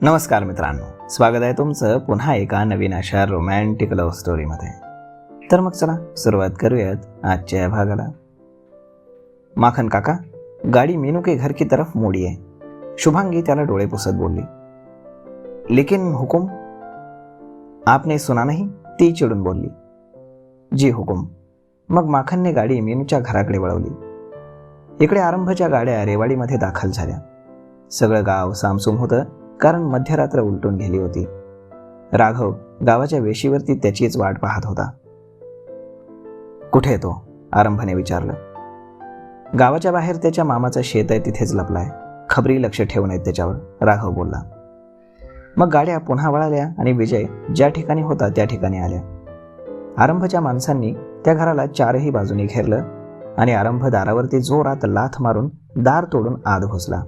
नमस्कार मित्रांनो, स्वागत आहे तुमचं पुन्हा एका नवीन अशा रोमॅन्टिक लव्ह स्टोरीमध्ये. तर मग चला सुरुवात करूयात आजच्या या भागाला. माखन काका, गाडी मीनू के घर की तरफ मोड़ी है, शुभांगी त्याला डोळे पुसत बोलली. लेकिन हुकुम, आपने सुना नहीं, ती चिडून बोलली. जी हुकुम. मग माखनने गाडी मीनूच्या घराकडे वळवली. इकडे आरंभच्या गाड्या रेवाडीमध्ये दाखल झाल्या. सगळं गाव सामसूम होतं, कारण मध्यरात्र उलटून गेली होती. राघव गावाच्या वेशीवरती त्याचीच वाट पाहत होता. कुठे तो? आरंभने विचारलं. गावाच्या बाहेर त्याच्या मामाचं शेत आहे, तिथेच लपलाय. खबरी लक्ष ठेवू नयेत त्याच्यावर, राघव बोलला. मग गाड्या पुन्हा वळाल्या आणि विजय ज्या ठिकाणी होता त्या ठिकाणी आल्या. आरंभच्या माणसांनी त्या घराला चारही बाजूने घेरलं आणि आरंभ दारावरती जोरात लाथ मारून दार तोडून आत घुसला.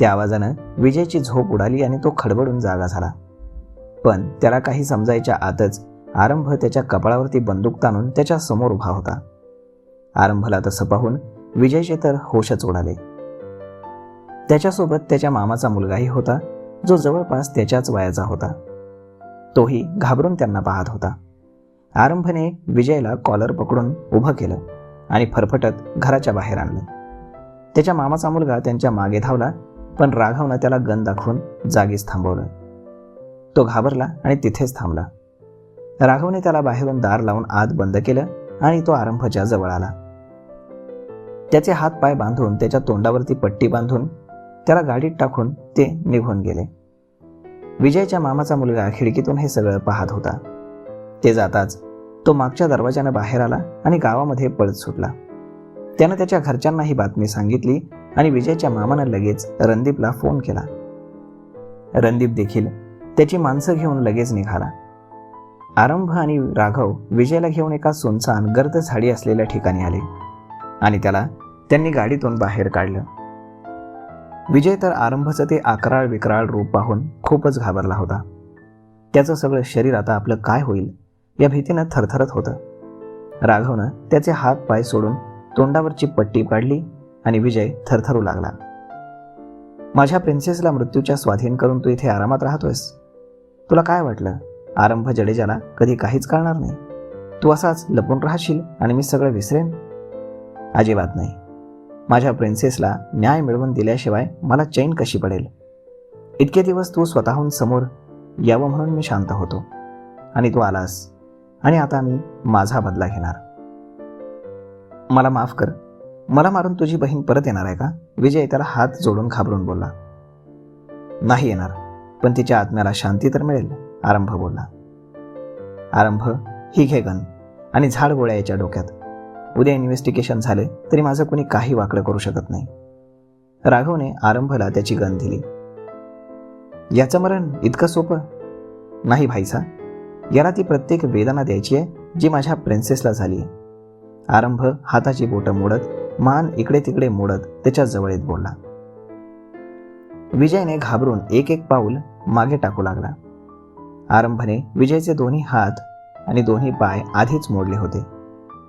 त्या आवाजानं विजयची झोप उडाली आणि तो खडबडून जागा झाला. पण त्याला काही समजायच्या आतच आरंभ त्याच्या कपाळावरती बंदूक ताणून त्याच्या समोर उभा होता. आरंभला तसं पाहून विजयचे तर होशच उडाले. त्याच्यासोबत त्याच्या मामाचा मुलगाही होता, जो जवळपास त्याच्याच वयाचा होता. तोही घाबरून त्यांना पाहत होता. आरंभने विजयला कॉलर पकडून उभं केलं आणि फरफटत घराच्या बाहेर आणलं. त्याच्या मामाचा मुलगा त्यांच्या मागे धावला, पण राघवनं त्याला गन दाखवून जागीच थांबवलं. तो घाबरला आणि तिथेच थांबला. राघवने त्याला बाहेरून दार लावून आत बंद केलं आणि तो आरंभच्या जवळ आला. त्याचे हात पाय बांधून त्याच्या तोंडावरती पट्टी बांधून त्याला गाडीत टाकून ते निघून गेले. विजयच्या मामाचा मुलगा खिडकीतून हे सगळं पाहत होता. ते जाताच तो मागच्या दरवाजानं बाहेर आला आणि गावामध्ये पळत सुटला. त्यानं त्याच्या घरच्यांना ही बातमी सांगितली आणि विजयच्या मामानं लगेच रणदीपला फोन केला. रणदीप देखील त्याची माणसं घेऊन लगेच निघाला. आरंभ आणि राघव विजयला घेऊन एका सुनसान गर्द झाडी असलेल्या ठिकाणी आले आणि त्याला त्यांनी गाडीतून बाहेर काढलं. विजय तर आरंभचं ते आकराळ विकराळ रूप पाहून खूपच घाबरला होता. त्याचं सगळं शरीर आता आपलं काय होईल या भीतीनं थरथरत होतं. राघवनं त्याचे हात पाय सोडून तोंडावरची पट्टी काढली आणि विजय थरथरू लागला. माझ्या प्रिन्सेसला मृत्यूच्या स्वाधीन करून तू इथे आरामात राहतोयस? तुला काय वाटलं आरंभ जडेजाला कधी काहीच कळणार नाही? तू असाच लपून राहशील आणि मी सगळं विसरेन? अजिबात नाही. माझ्या प्रिन्सेसला न्याय मिळवून दिल्याशिवाय मला चैन कशी पडेल? इतके दिवस तू स्वतःहून समोर यावं म्हणून मी शांत होतो आणि तू आलास आणि आता मी माझा बदला घेणार. मला माफ कर. मला मारून तुझी बहीण परत येणार आहे का? विजय त्याला हात जोडून घाबरून बोलला. नाही येणार, पण तिच्या आत्म्याला शांती तर मिळेल, आरंभ बोलला. आरंभ, ही घे गन आणि झाड गोळ्या याच्या डोक्यात. उद्या इन्व्हेस्टिगेशन झाले तरी माझं कोणी काही वाकडं करू शकत नाही. राघवने आरंभला त्याची गन दिली. याचं मरण इतकं सोपं नाही भाईसा. याला ती प्रत्येक वेदना द्यायची आहे जी माझ्या प्रिन्सेसला झाली आहे. आरंभ हाताची बोटं मोडत, मान इकडे तिकडे मोडत त्याच्या जवळ येत बोलला. विजयने घाबरून एक एक पाऊल मागे टाकू लागला. आरंभने विजयचे दोन्ही हात आणि दोन्ही पाय आधीच मोडले होते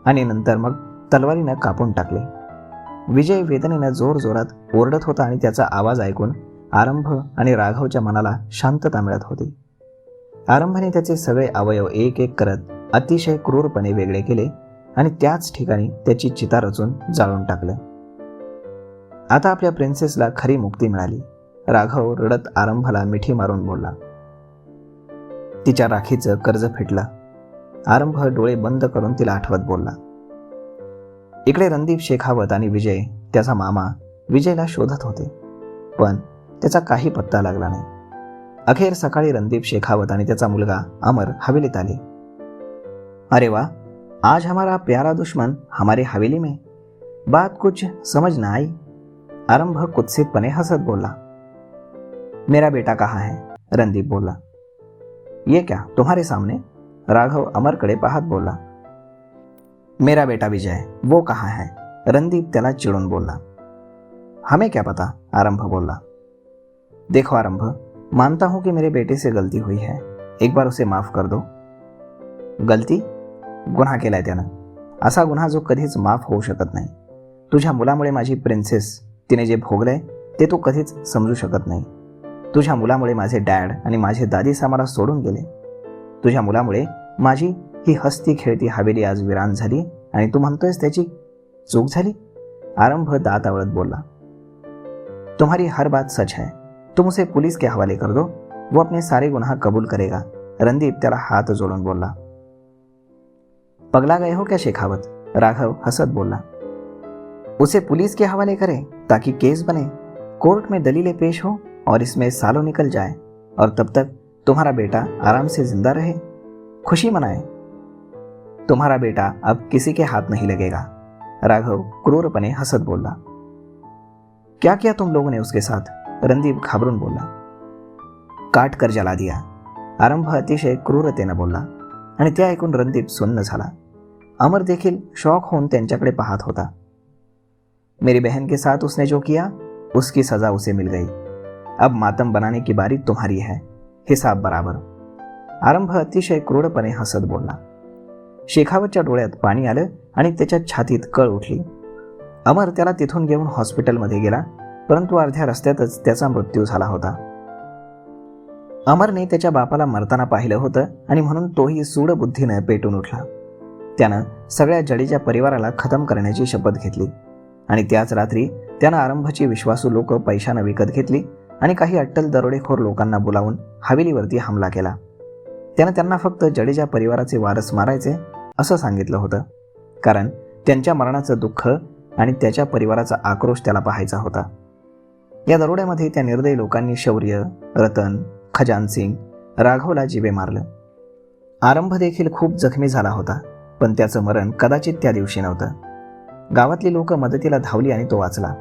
आणि नंतर मग तलवारीनं कापून टाकले. विजय वेदनेनं जोरजोरात ओरडत होता आणि त्याचा आवाज ऐकून आरंभ आणि राघवच्या मनाला शांतता मिळत होती. आरंभने त्याचे सगळे अवयव एक एक करत अतिशय क्रूरपणे वेगळे केले आणि त्याच ठिकाणी त्याची चिता रचून जाळून टाकलं. आता आपल्या प्रिन्सेसला खरी मुक्ती मिळाली. राघव रडत आरंभला मिठी मारून बोलला. तिच्या राखीचं कर्ज फिटलं. आरंभ डोळे बंद करून तिला आठवत बोलला. इकडे रणदीप शेखावत आणि विजय त्याचा मामा विजयला शोधत होते, पण त्याचा काही पत्ता लागला नाही. अखेर सकाळी रणदीप शेखावत आणि त्याचा मुलगा अमर हवेलीत आले. अरे वा, आज हमारा प्यारा दुश्मन हमारे हवेली में, बात कुछ समझ ना आई, आरंभ कुत्सितपणे हसत बोला. मेरा बेटा कहाँ है? रणदीप बोला. ये क्या तुम्हारे सामने? राघव अमरकडे पाहत बोला. मेरा बेटा विजय, वो कहाँ है? रणदीप त्याला चिडून बोलला. हमें क्या पता? आरंभ बोला. देखो आरंभ, मानता हूं कि मेरे बेटे से गलती हुई है, एक बार उसे माफ कर दो. गलती? गुन्हा केलाय त्यानं. असा गुन्हा जो कधीच माफ होऊ शकत नाही. तुझ्या मुलामुळे माझी प्रिन्सेस तिने जे भोगलंय ते तू कधीच समजू शकत नाही. तुझ्या मुलामुळे माझे डॅड आणि माझे दादीस आम्हाला सोडून गेले. तुझ्या मुलामुळे माझी ही हसती खेळती हवेली आज विरान झाली आणि तू म्हणतोयस त्याची चूक झाली. आरंभ दात आवळत बोलला. तुम्हारी हर बात सच है. तुम उसे पुलिस के हवाले कर दो, वो अपने सारे गुनाह कबूल करेगा. रणदीप त्याला हात जोडून बोलला. पगला गए हो क्या शेखावत? राघव हसत बोलला. उसे पुलिस के हवाले करें ताकि केस बने, कोर्ट में दलीलें पेश हो और इसमें सालों निकल जाए और तब तक तुम्हारा बेटा आराम से जिंदा रहे, खुशी मनाए. तुम्हारा बेटा अब किसी के हाथ नहीं लगेगा. राघव क्रूरपणे हसत बोलला. क्या किया तुम लोगों ने उसके साथ? रणदीप घाबरून बोलला. काट कर जला दिया. आरंभ अतिशय क्रूरतेनं बोलला आणि ते ऐकून रणदीप सुन्न झाला. अमर देखील शॉक होऊन त्यांच्याकडे पाहत होता. मेरी बहन के साथ उसने जो किया उसकी सजा उसे मिल गई. अब मातम बनाने की बारी तुम्हारी है, हिसाब बराबर. आरंभ अतिशय क्रूरपणे हसत बोलला. शेखावतच्या डोळ्यात पाणी आलं आणि त्याच्या छातीत कळ उठली. अमर त्याला तिथून घेऊन हॉस्पिटलमध्ये गेला, परंतु अर्ध्या रस्त्यातच त्याचा मृत्यू झाला होता. अमरने त्याच्या बापाला मरताना पाहिलं होतं आणि म्हणून तोही सूडबुद्धीनं पेटून उठला. त्यानं सगळ्या जडेजा परिवाराला खतम करण्याची शपथ घेतली आणि त्याच रात्री त्यानं आरंभची विश्वासू लोक पैशानं विकत घेतली आणि काही अट्टल दरोडेखोर लोकांना बोलावून हवेलीवरती हमला केला. त्यानं त्यांना फक्त जडेजा परिवाराचे वारस मारायचे असं सांगितलं होतं, कारण त्यांच्या मरणाचं दुःख आणि त्याच्या परिवाराचा आक्रोश त्याला पाहायचा होता. या दरोड्यामध्ये त्या निर्दयी लोकांनी शौर्य, रतन, खजानसिंग, राघवला जिवे मारलं. आरंभ देखील खूप जखमी झाला होता, पण त्याचं मरण कदाचित त्या दिवशी नव्हतं. गावातली लोक मदतीला धावली आणि तो वाचला.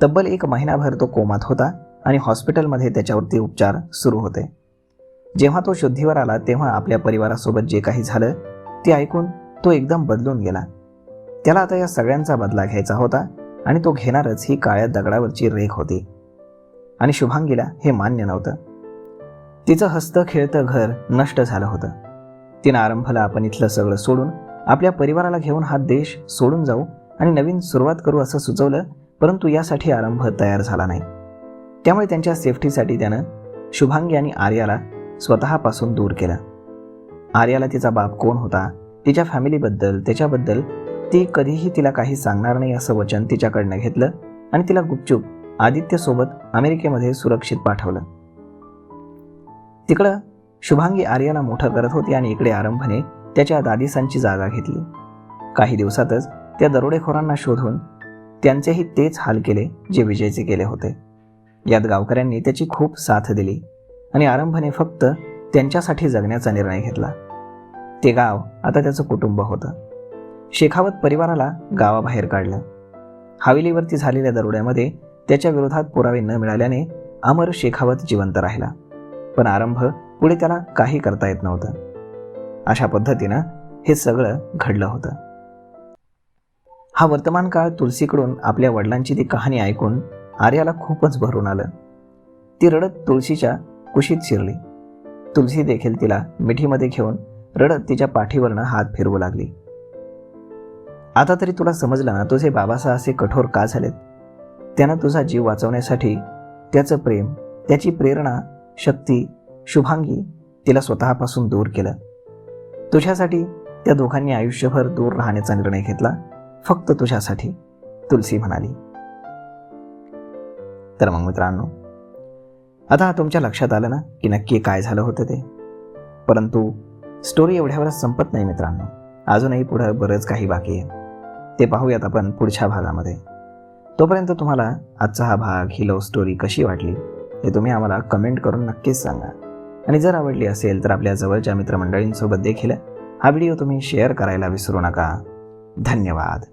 तब्बल 1 महिनाभर तो कोमात होता आणि हॉस्पिटलमध्ये त्याच्यावरती उपचार सुरू होते. जेव्हा तो शुद्धीवर आला तेव्हा आपल्या परिवारासोबत जे काही झालं ते ऐकून तो एकदम बदलून गेला. त्याला आता या सगळ्यांचा बदला घ्यायचा होता आणि तो घेणारच ही काळ्या दगडावरची रेख होती. आणि शुभांगीला हे मान्य नव्हतं. तिचं हसतं खेळतं घर नष्ट झालं होतं. तिनं आरंभला आपण इथलं सगळं सोडून आपल्या परिवाराला घेऊन हा देश सोडून जाऊ आणि नवीन सुरुवात करू असं सुचवलं, परंतु यासाठी आरंभ तयार झाला नाही. त्यामुळे त्यांच्या सेफ्टीसाठी त्यानं शुभांगी आणि आर्याला स्वतःपासून दूर केलं. आर्याला तिचा बाप कोण होता, तिच्या फॅमिलीबद्दल, त्याच्याबद्दल ती कधीही तिला काही सांगणार नाही असं वचन तिच्याकडनं घेतलं आणि तिला गुपचूप आदित्यसोबत अमेरिकेमध्ये सुरक्षित पाठवलं. तिकडं शुभांगी आर्याला मोठं करत होती आणि इकडे आरंभने त्याच्या दादिसांची जागा घेतली. काही दिवसातच त्या दरोडेखोरांना शोधून त्यांचेही तेच हाल केले जे विजयचे केले होते. यात गावकऱ्यांनी त्याची खूप साथ दिली आणि आरंभने फक्त त्यांच्यासाठी जगण्याचा निर्णय घेतला. ते गाव आता त्याचं कुटुंब होतं. शेखावत परिवाराला गावाबाहेर काढलं. हवेलीवरती झालेल्या दरोड्यामध्ये त्याच्या विरोधात पुरावे न मिळाल्याने अमर शेखावत जिवंत राहिला, पण आरंभ पुढे त्याला काही करता येत नव्हतं. अशा पद्धतीनं हे सगळं घडलं होतं. हा वर्तमान काळ तुलसीकडून आपल्या वडिलांची ती कहाणी ऐकून आर्याला खूपच भरून आलं. ती रडत तुळशीच्या कुशीत शिरली. तुलसी देखील तिला मिठीमध्ये घेऊन रडत तिच्या पाठीवरनं हात फिरवू लागली. आता तरी तुला समजलं ना तुझे बाबासा असे कठोर का झालेत? त्यानं तुझा जीव वाचवण्यासाठी त्याचं प्रेम, त्याची प्रेरणा, शक्ती, शुभांगी तिला स्वतःपासून दूर केलं. तुझ्यासाठी त्या दोघांनी आयुष्यभर दूर राहण्याचा निर्णय घेतला, फक्त तुझ्यासाठी, तुलसी म्हणाली. तर मग मित्रांनो, आता तुमच्या लक्षात आलं ना की नक्की काय झालं होतं ते. परंतु स्टोरी एवढ्यावरच संपत नाही मित्रांनो. अजूनही पुढं बरंच काही बाकी आहे. ते पाहूयात आपण पुढच्या भागामध्ये. तोपर्यंत तुम्हाला आजचा हा भाग, ही लव्ह स्टोरी कशी वाटली हे तुम्ही आम्हाला कमेंट करून नक्कीच सांगा. आणि जर आवडली असेल तर आपल्या जवळच्या मित्रमंडळींसोबत देखील हा व्हिडिओ तुम्ही शेअर करायला विसरू नका. धन्यवाद.